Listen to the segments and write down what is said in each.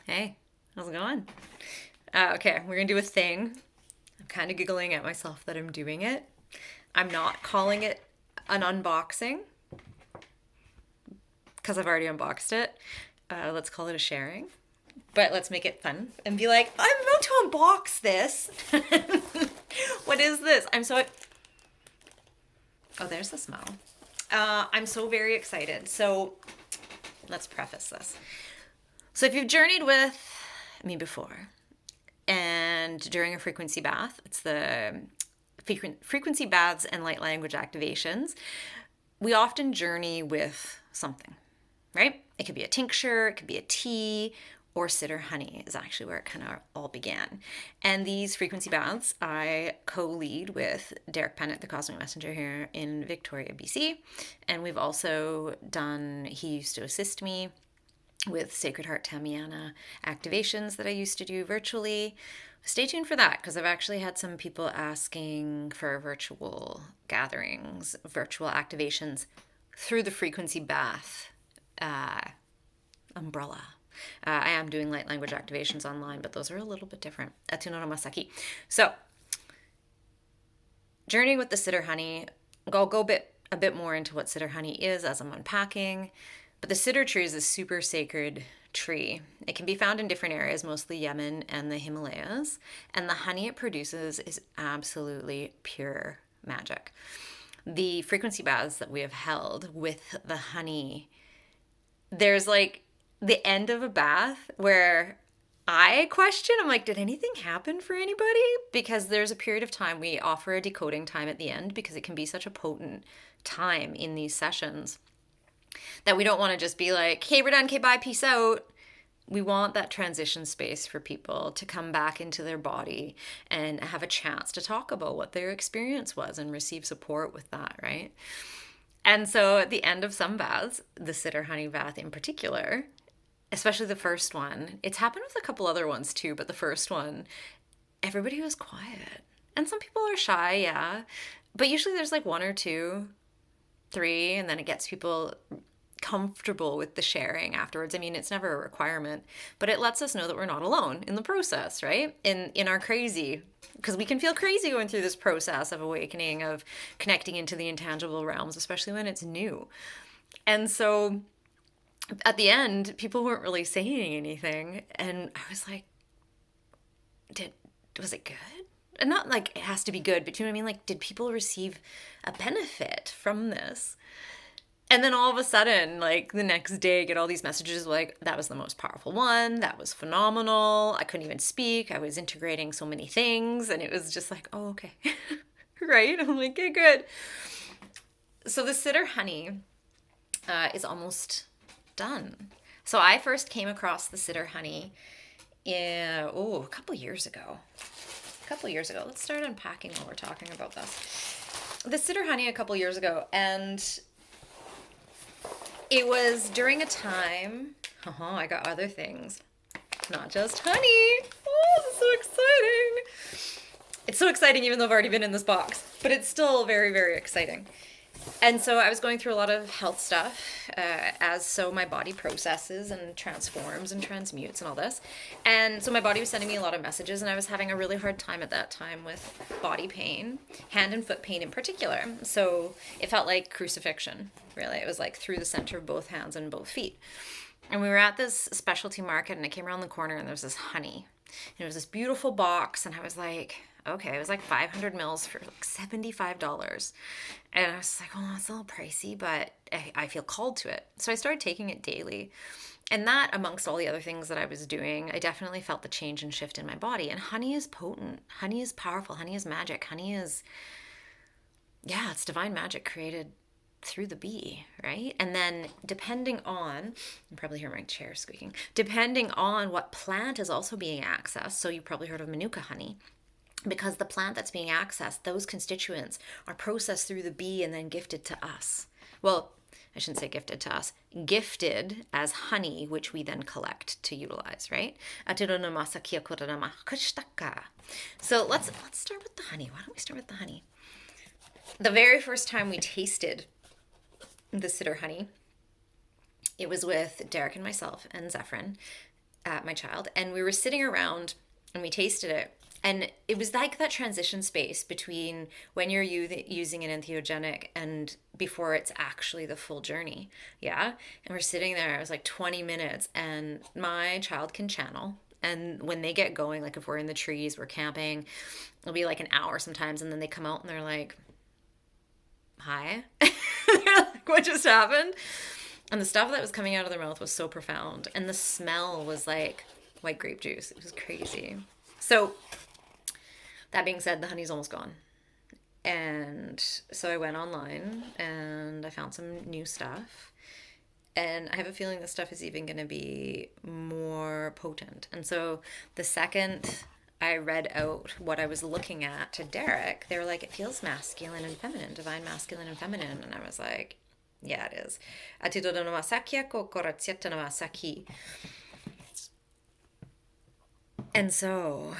Hey, how's it going? Okay, we're gonna do a thing. I'm kind of giggling at myself that I'm doing it. I'm not calling it an unboxing because I've already unboxed it. Let's call it a sharing. But let's make it fun and be like, I'm about to unbox this. What is this? Oh, there's the smell. I'm so very excited. So let's preface this. So if you've journeyed with me before, and during a frequency bath, it's the frequency baths and light language activations, we often journey with something, right? It could be a tincture, it could be a tea, or Sidr honey is actually where it kind of all began. And these frequency baths I co-lead with Derek Pennant, the Cosmic Messenger here in Victoria, BC. And we've also he used to assist me with Sacred Heart Tamiana activations that I used to do virtually. Stay tuned for that because I've actually had some people asking for virtual gatherings, virtual activations through the frequency bath umbrella. I am doing light language activations online, but those are a little bit different. Atuno no Masaki. So, journeying with the Sidr honey, I'll go a bit more into what Sidr honey is as I'm unpacking. But the Sidr tree is a super sacred tree. It can be found in different areas, mostly Yemen and the Himalayas. And the honey it produces is absolutely pure magic. The frequency baths that we have held with the honey, there's like the end of a bath where I question, I'm like, did anything happen for anybody? Because there's a period of time we offer a decoding time at the end because it can be such a potent time in these sessions that we don't want to just be like, hey, we're done, okay, bye, peace out. We want that transition space for people to come back into their body and have a chance to talk about what their experience was and receive support with that, right? And so at the end of some baths, the Sidr honey bath in particular, especially the first one, it's happened with a couple other ones too, but the first one, everybody was quiet. And some people are shy, yeah. But usually there's like one or two, three, and then it gets people comfortable with the sharing afterwards. I mean, it's never a requirement, but it lets us know that we're not alone in the process, right? In our crazy, because we can feel crazy going through this process of awakening, of connecting into the intangible realms, especially when it's new. And so at the end, people weren't really saying anything, and I was like, was it good? And not like it has to be good, but you know what I mean? Like, did people receive a benefit from this? And then all of a sudden, like the next day, I get all these messages like, that was the most powerful one. That was phenomenal. I couldn't even speak. I was integrating so many things. And it was just like, oh, okay. Right? I'm like, okay, good. So the Sidr honey is almost done. So I first came across the Sidr honey a couple years ago. Let's start unpacking while we're talking about this. The Sidr honey a couple years ago, and it was during a time, I got other things, not just honey. Oh, this is so exciting. It's so exciting even though I've already been in this box, but it's still very, very exciting. And so I was going through a lot of health stuff, as so my body processes and transforms and transmutes and all this. And so my body was sending me a lot of messages, and I was having a really hard time at that time with body pain, hand and foot pain in particular. So it felt like crucifixion, really. It was like through the center of both hands and both feet. And we were at this specialty market, and I came around the corner, and there was this honey. And it was this beautiful box, and I was like, okay, it was like 500 mils for like $75. And I was like, oh, it's a little pricey, but I feel called to it. So I started taking it daily. And that, amongst all the other things that I was doing, I definitely felt the change and shift in my body. And honey is potent. Honey is powerful. Honey is magic. Honey is, it's divine magic created through the bee, right? And then depending on, you probably hear my chair squeaking, depending on what plant is also being accessed. So you probably heard of manuka honey. Because the plant that's being accessed, those constituents are processed through the bee and then gifted to us. Well, I shouldn't say gifted to us, gifted as honey, which we then collect to utilize, right? So let's start with the honey. Why don't we start with the honey? The very first time we tasted the Sidr honey, it was with Derek and myself and Zephyrin my child, and we were sitting around and we tasted it. And it was like that transition space between when you're using an entheogenic and before it's actually the full journey. Yeah. And we're sitting there, it was like 20 minutes, and my child can channel. And when they get going, like if we're in the trees, we're camping, it'll be like an hour sometimes. And then they come out and they're like, hi. They're like, what just happened? And the stuff that was coming out of their mouth was so profound. And the smell was like white grape juice. It was crazy. So that being said, the honey's almost gone. And so I went online and I found some new stuff. And I have a feeling this stuff is even going to be more potent. And so the second I read out what I was looking at to Derek, they were like, it feels masculine and feminine, divine masculine and feminine. And I was like, yeah, it is. And so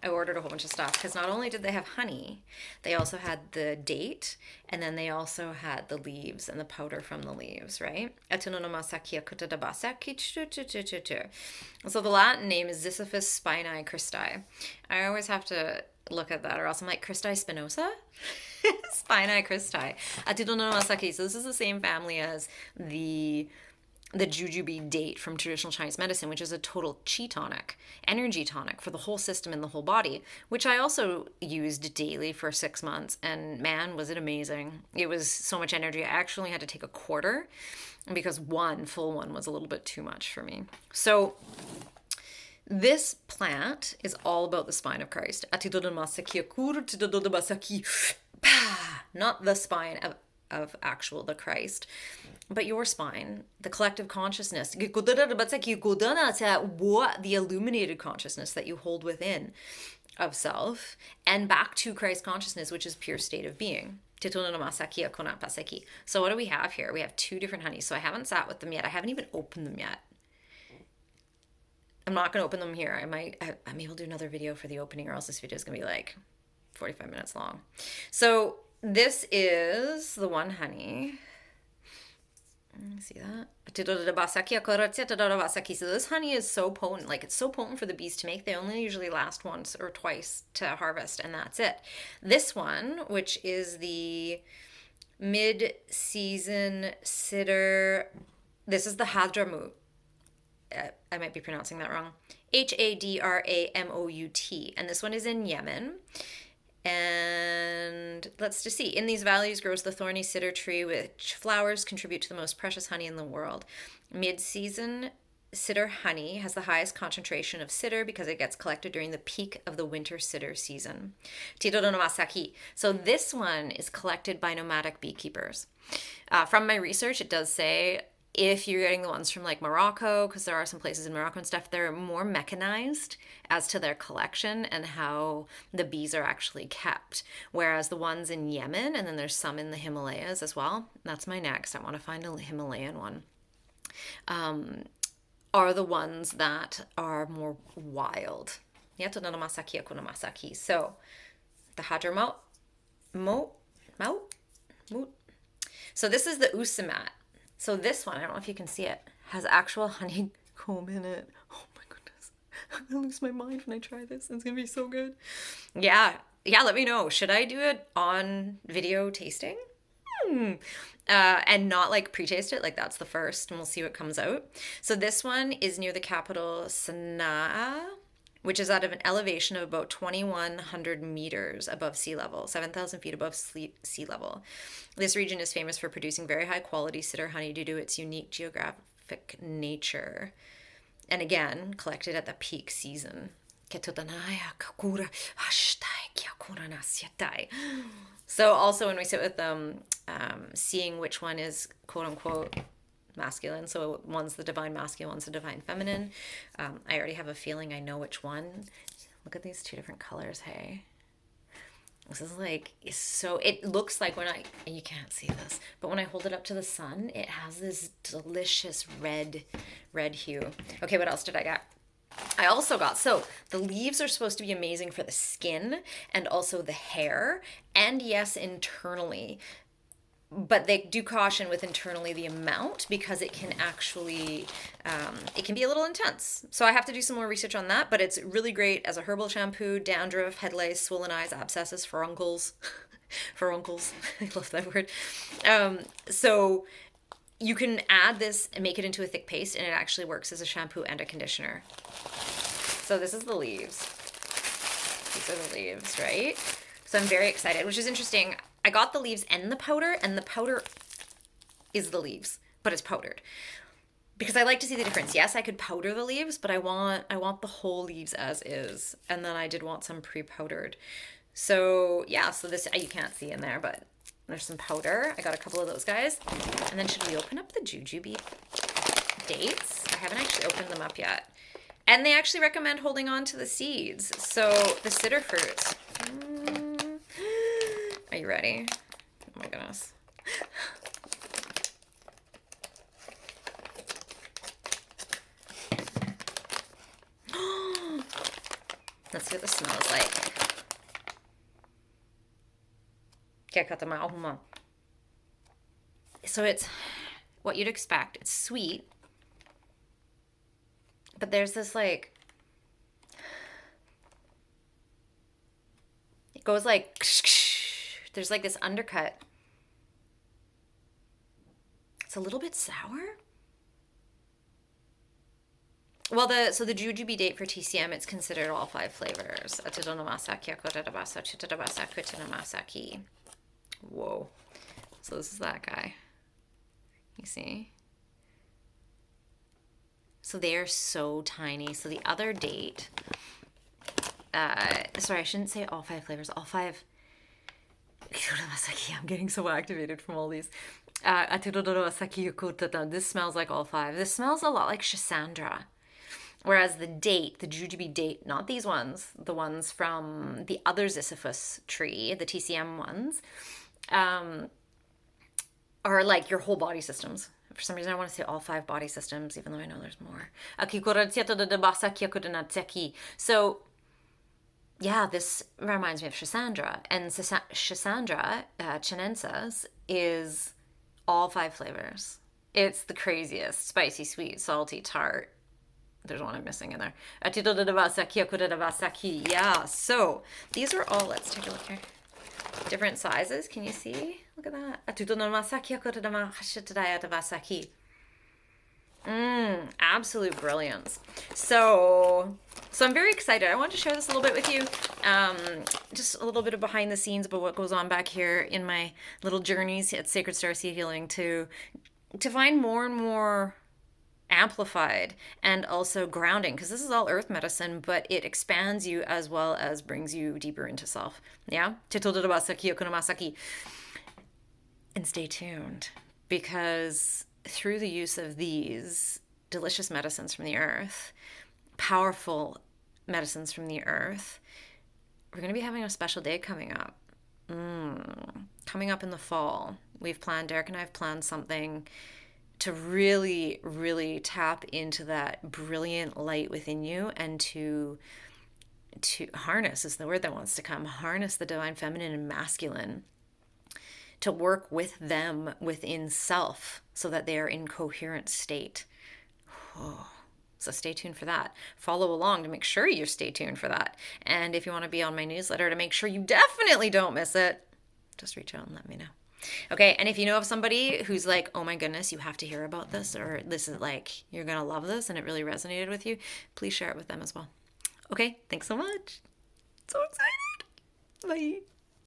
I ordered a whole bunch of stuff because not only did they have honey, they also had the date, and then they also had the leaves and the powder from the leaves, right? So the Latin name is Ziziphus spinus-christi. I always have to look at that, or else I'm like, Christi spinosa? Spinus-christi. So this is the same family as the jujube date from traditional Chinese medicine, which is a total chi tonic, energy tonic for the whole system and the whole body, which I also used daily for 6 months. And man, was it amazing. It was so much energy. I actually had to take a quarter because one full one was a little bit too much for me. So this plant is all about the spine of Christ. Not the spine of actual the Christ, but your spine, the collective consciousness, the illuminated consciousness that you hold within of self, and back to Christ consciousness, which is pure state of being. So what do we have here? We have 2 different honeys. So I haven't sat with them yet. I haven't even opened them yet. I'm not going to open them here. I maybe I'll do another video for the opening, or else this video is going to be like 45 minutes long. So this is the one honey. See that? So this honey is so potent. Like, it's so potent for the bees to make. They only usually last once or twice to harvest, and that's it. This one, which is the mid-season Sidr, this is the Hadramout. I might be pronouncing that wrong. Hadramout. And this one is in Yemen. And let's just see. In these valleys grows the thorny Sidr tree, which flowers contribute to the most precious honey in the world. Mid-season Sidr honey has the highest concentration of Sidr because it gets collected during the peak of the winter Sidr season. So this one is collected by nomadic beekeepers. From my research, it does say if you're getting the ones from like Morocco, because there are some places in Morocco and stuff, they're more mechanized as to their collection and how the bees are actually kept. Whereas the ones in Yemen, and then there's some in the Himalayas as well, that's my next, I want to find a Himalayan one, are the ones that are more wild. So the Hadramout, so this is the Usamat. So this one, I don't know if you can see it, has actual honeycomb in it. Oh my goodness. I'm going to lose my mind when I try this. It's going to be so good. Yeah, let me know. Should I do it on video tasting? And not like pre-taste it, like that's the first, and we'll see what comes out. So this one is near the capital Sana'a, which is at an elevation of about 2,100 meters above sea level, 7,000 feet above sea level. This region is famous for producing very high quality Sidr honey due to its unique geographic nature. And again, collected at the peak season. So also when we sit with them, seeing which one is quote unquote masculine, so one's the divine masculine, one's the divine feminine. I already have a feeling I know which one. Look at these 2 different colors. Hey, this is like, so it looks like when you can't see this, but when I hold it up to the sun, it has this delicious red hue. Okay, what else did I get? I also got, so the leaves are supposed to be amazing for the skin and also the hair, and yes, internally. but they do caution with internally the amount because it can actually, it can be a little intense. So I have to do some more research on that, but it's really great as a herbal shampoo, dandruff, head lice, swollen eyes, abscesses, furuncles. Furuncles. I love that word. So you can add this and make it into a thick paste, and it actually works as a shampoo and a conditioner. So this is the leaves. These are the leaves, right? So I'm very excited, which is interesting. I got the leaves and the powder is the leaves, but it's powdered. Because I like to see the difference. Yes, I could powder the leaves, but I want the whole leaves as is. And then I did want some pre-powdered. So yeah, so this, you can't see in there, but there's some powder. I got a couple of those guys. And then should we open up the jujube dates? I haven't actually opened them up yet. And they actually recommend holding on to the seeds. So the Sidr fruits. Are you ready? Oh my goodness. Let's see what this smells like. So it's what you'd expect. It's sweet. But there's this like, it goes like, there's like this undercut. It's a little bit sour. Well, the jujube date for TCM, it's considered all 5 flavors. Whoa. So this is that guy. You see? So they are so tiny. So the other date, sorry, I shouldn't say all 5 flavors. All 5. I'm getting so activated from all these. This smells like all 5. This smells a lot like Schisandra. Whereas the date, the jujube date, not these ones, the ones from the other Ziziphus tree, the TCM ones, are like your whole body systems. For some reason, I want to say all 5 body systems, even though I know there's more. So, yeah, this reminds me of Schisandra. And Schisandra, chinensis, is all 5 flavors. It's the craziest. Spicy, sweet, salty, tart. There's one I'm missing in there. Yeah, so these are all, let's take a look here. Different sizes, can you see? Look at that. Absolute brilliance. So I'm very excited. I wanted to share this a little bit with you. Just a little bit of behind the scenes about what goes on back here in my little journeys at Sacred Starseed Healing to find more and more amplified and also grounding, because this is all earth medicine, but it expands you as well as brings you deeper into self. Yeah? And stay tuned, because through the use of these delicious medicines from the earth, powerful medicines from the earth, we're going to be having a special day coming up. Coming up in the fall. Derek and I have planned something to really, really tap into that brilliant light within you, and to harness is the word that wants to come. Harness the divine feminine and masculine, to work with them within self so that they are in coherent state. So stay tuned for that. Follow along to make sure you stay tuned for that. And if you want to be on my newsletter to make sure you definitely don't miss it, just reach out and let me know. Okay, and if you know of somebody who's like, oh my goodness, you have to hear about this, or this is like, you're going to love this and it really resonated with you, please share it with them as well. Okay, thanks so much. So excited. Bye.